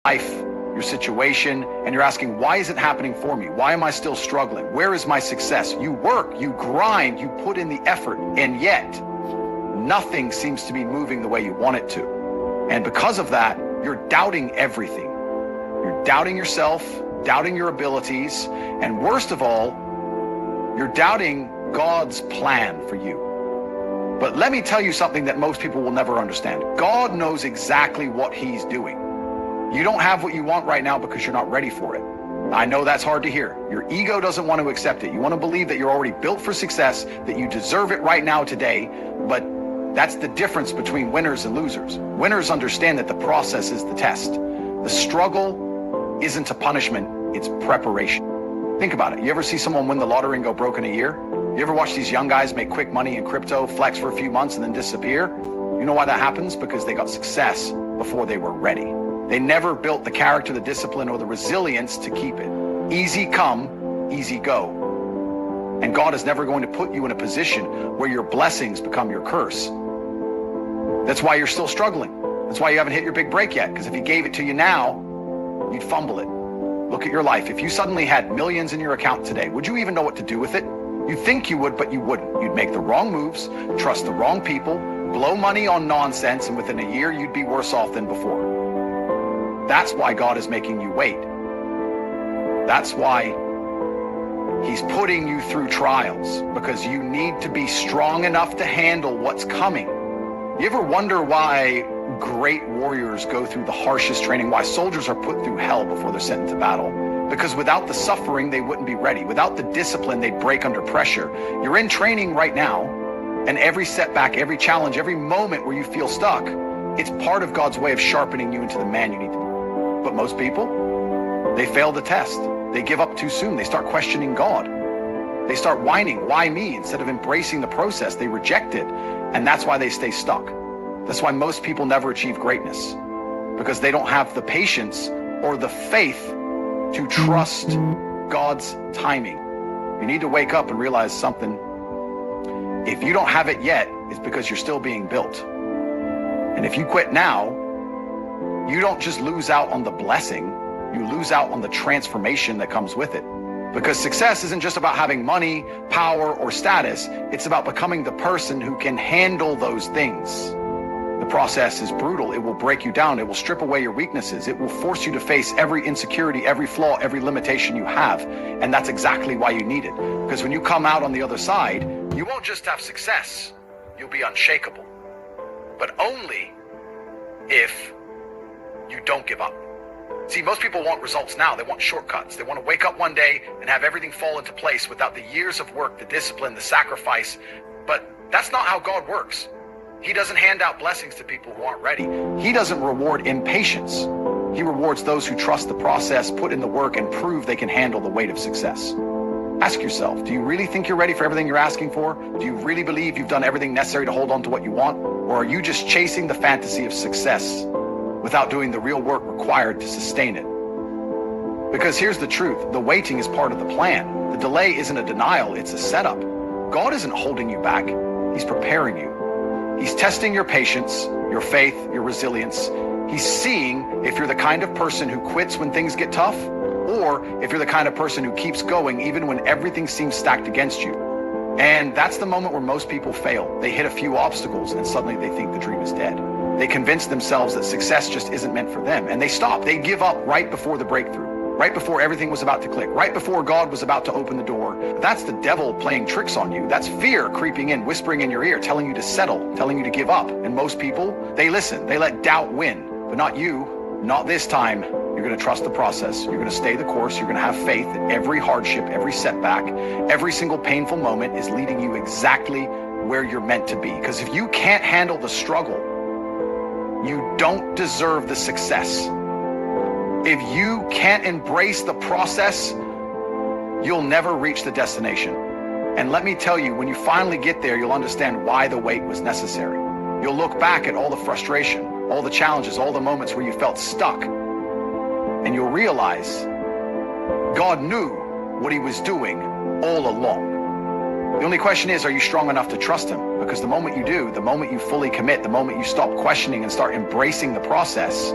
life, your situation, and you're asking, why is it happening for me? Why am I still struggling? Where is my success? You work, you grind, you put in the effort, and yet nothing seems to be moving the way you want it to. And because of that, you're doubting everything. You're doubting yourself, doubting your abilities, and worst of all, you're doubting God's plan for you. But let me tell you something that most people will never understand. God knows exactly what he's doing. You don't have what you want right now because you're not ready for it. I know that's hard to hear. Your ego doesn't want to accept it. You want to believe that you're already built for success, that you deserve it right now today, but that's the difference between winners and losers. Winners understand that the process is the test. The struggle isn't a punishment, it's preparation. Think about it. You ever see someone win the lottery and go broke in a year? You ever watch these young guys make quick money in crypto, flex for a few months and then disappear? You know why that happens? Because they got success before they were ready. They never built the character, the discipline, or the resilience to keep it. Easy come, easy go. And God is never going to put you in a position where your blessings become your curse. That's why you're still struggling. That's why you haven't hit your big break yet. Because if he gave it to you now, you'd fumble it. Look at your life. If you suddenly had millions in your account today, would you even know what to do with it? You think you would, but you wouldn't. You'd make the wrong moves, trust the wrong people, blow money on nonsense, and within a year, you'd be worse off than before. That's why God is making you wait. That's why he's putting you through trials, because you need to be strong enough to handle what's coming. You ever wonder why great warriors go through the harshest training, why soldiers are put through hell before they're sent into battle? Because without the suffering, they wouldn't be ready. Without the discipline, they'd break under pressure. You're in training right now, and every setback, every challenge, every moment where you feel stuck, it's part of God's way of sharpening you into the man you need to be. But most people, they fail the test. They give up too soon. They start questioning God. They start whining, why me? Instead of embracing the process, they reject it. And that's why they stay stuck. That's why most people never achieve greatness, because they don't have the patience or the faith to trust God's timing. You need to wake up and realize something. If you don't have it yet, it's because you're still being built. And if you quit now, you don't just lose out on the blessing, you lose out on the transformation that comes with it. Because success isn't just about having money, power, or status. It's about becoming the person who can handle those things. The process is brutal. It will break you down. It will strip away your weaknesses. It will force you to face every insecurity, every flaw, every limitation you have. And that's exactly why you need it. Because when you come out on the other side, you won't just have success. You'll be unshakable. But only if you don't give up. See, most people want results now. They want shortcuts. They want to wake up one day and have everything fall into place without the years of work, the discipline, the sacrifice. But that's not how God works. He doesn't hand out blessings to people who aren't ready. He doesn't reward impatience. He rewards those who trust the process, put in the work, and prove they can handle the weight of success. Ask yourself, do you really think you're ready for everything you're asking for? Do you really believe you've done everything necessary to hold on to what you want? Or are you just chasing the fantasy of success without doing the real work required to sustain it? Because here's the truth. The waiting is part of the plan. The delay isn't a denial, it's a setup. God isn't holding you back. He's preparing you. He's testing your patience, your faith, your resilience. He's seeing if you're the kind of person who quits when things get tough, or if you're the kind of person who keeps going even when everything seems stacked against you. And that's the moment where most people fail. They hit a few obstacles and suddenly they think the dream is dead. They convince themselves that success just isn't meant for them, and they stop. They give up right before the breakthrough, right before everything was about to click, right before God was about to open the door. That's the devil playing tricks on you. That's fear creeping in, whispering in your ear, telling you to settle, telling you to give up. And most people, they listen. They let doubt win, but not you, not this time. You're going to trust the process. You're going to stay the course. You're going to have faith that every hardship, every setback, every single painful moment is leading you exactly where you're meant to be. Because if you can't handle the struggle, you don't deserve the success. If you can't embrace the process, you'll never reach the destination. And let me tell you, when you finally get there, you'll understand why the wait was necessary. You'll look back at all the frustration, all the challenges, all the moments where you felt stuck, and you'll realize God knew what he was doing all along. The only question is, are you strong enough to trust him? Because the moment you do, the moment you fully commit, the moment you stop questioning and start embracing the process,